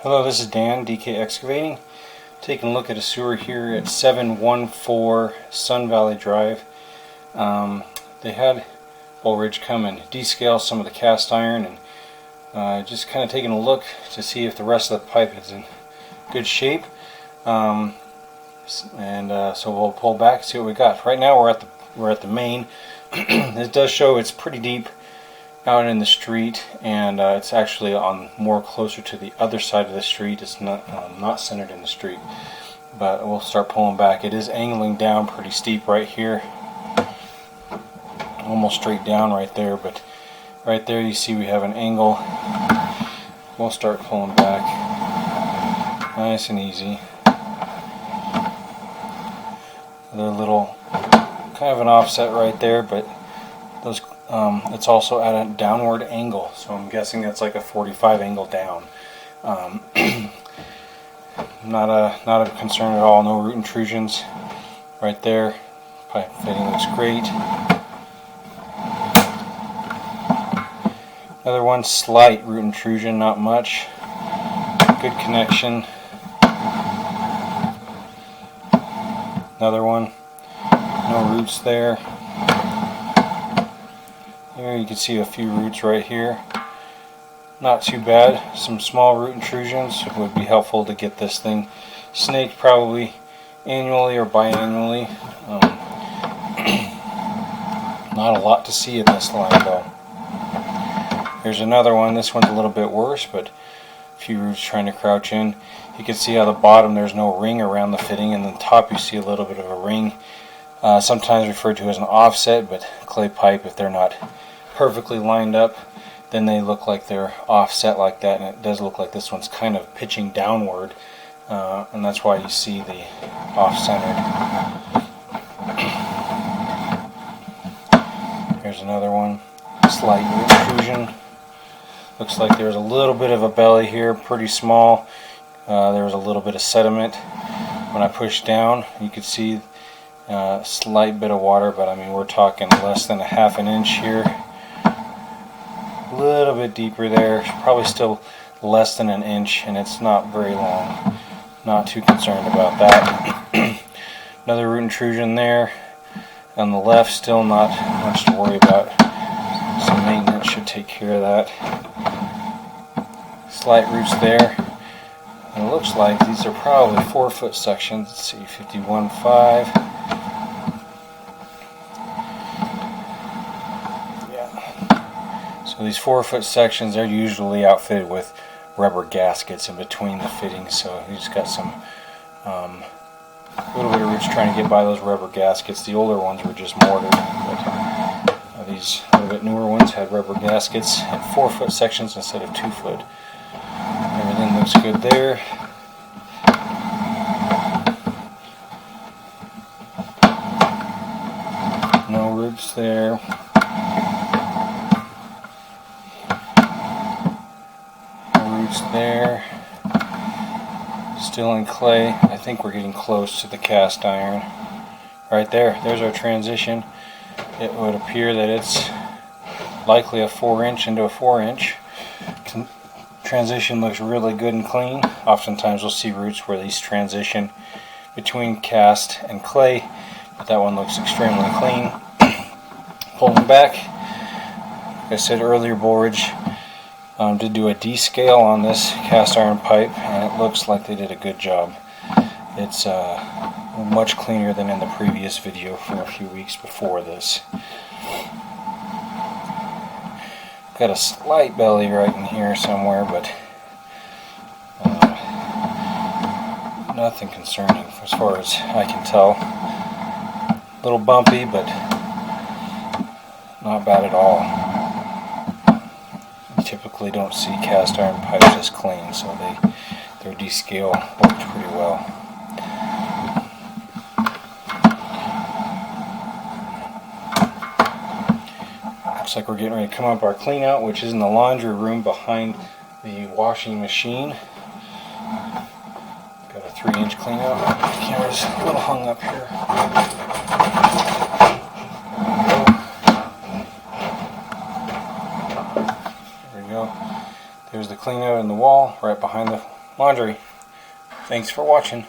Hello, this is Dan, DK Excavating. Taking a look at a sewer here at 714 Sun Valley Drive. They had Bullridge come and descale some of the cast iron, and just kind of taking a look to see if the rest of the pipe is in good shape. So we'll pull back and see what we got. Right now we're at the main. It does show it's pretty deep out in the street, and it's actually on more closer to the other side of the street. It's not centered in the street, but we'll start pulling back. It is angling down pretty steep right here, almost straight down right there, but right there you see we have an angle. We'll start pulling back nice and easy. Another little kind of an offset right there, but those it's also at a downward angle, so I'm guessing that's like a 45 angle down. Not a concern at all. No root intrusions right there. Pipe fitting looks great. Another one, slight root intrusion, not much. Good connection. Another one, no roots there. Here you can see a few roots right here. Not too bad. Some small root intrusions would be helpful to get this thing snaked probably annually or biannually. Not a lot to see in this line though. Here's another one. This one's a little bit worse, but a few roots trying to crouch in. You can see on the bottom there's no ring around the fitting, and on the top you see a little bit of a ring. Sometimes referred to as an offset, but clay pipe, if they're not perfectly lined up, then they look like they're offset like that, and it does look like this one's kind of pitching downward, and that's why you see the off-centered. Here's another one, slight intrusion. Looks like there's a little bit of a belly here, pretty small. There was a little bit of sediment. When I pushed down, you could see a slight bit of water, but I mean we're talking less than a half an inch here. A little bit deeper there, probably still less than an inch, and it's not very long. Not too concerned about that. Another root intrusion there on the left, still not much to worry about. Some maintenance should take care of that. Slight roots there. And it looks like these are probably 4-foot sections. Let's see, 51.5. So these 4-foot sections are usually outfitted with rubber gaskets in between the fittings, so you just got some little bit of roots trying to get by those rubber gaskets. The older ones were just mortared, but these little bit newer ones had rubber gaskets and 4-foot sections instead of 2-foot. Everything looks good there. No roots there. There, still in clay. I think we're getting close to the cast iron. Right there, there's our transition. It would appear that it's likely a 4-inch into a 4-inch. Transition looks really good and clean. Oftentimes we'll see roots where these transition between cast and clay, but that one looks extremely clean. Pulling back, like I said earlier, Bullridge did do a descale on this cast iron pipe, and it looks like they did a good job. It's much cleaner than in the previous video from a few weeks before this. Got a slight belly right in here somewhere, but nothing concerning as far as I can tell. A little bumpy, but not bad at all. Typically don't see cast iron pipes this clean, so their descale worked pretty well. Looks like we're getting ready to come up our clean out, which is in the laundry room behind the washing machine. Got a 3-inch clean out. The camera's a little hung up here. There's the clean out in the wall right behind the laundry. Thanks for watching.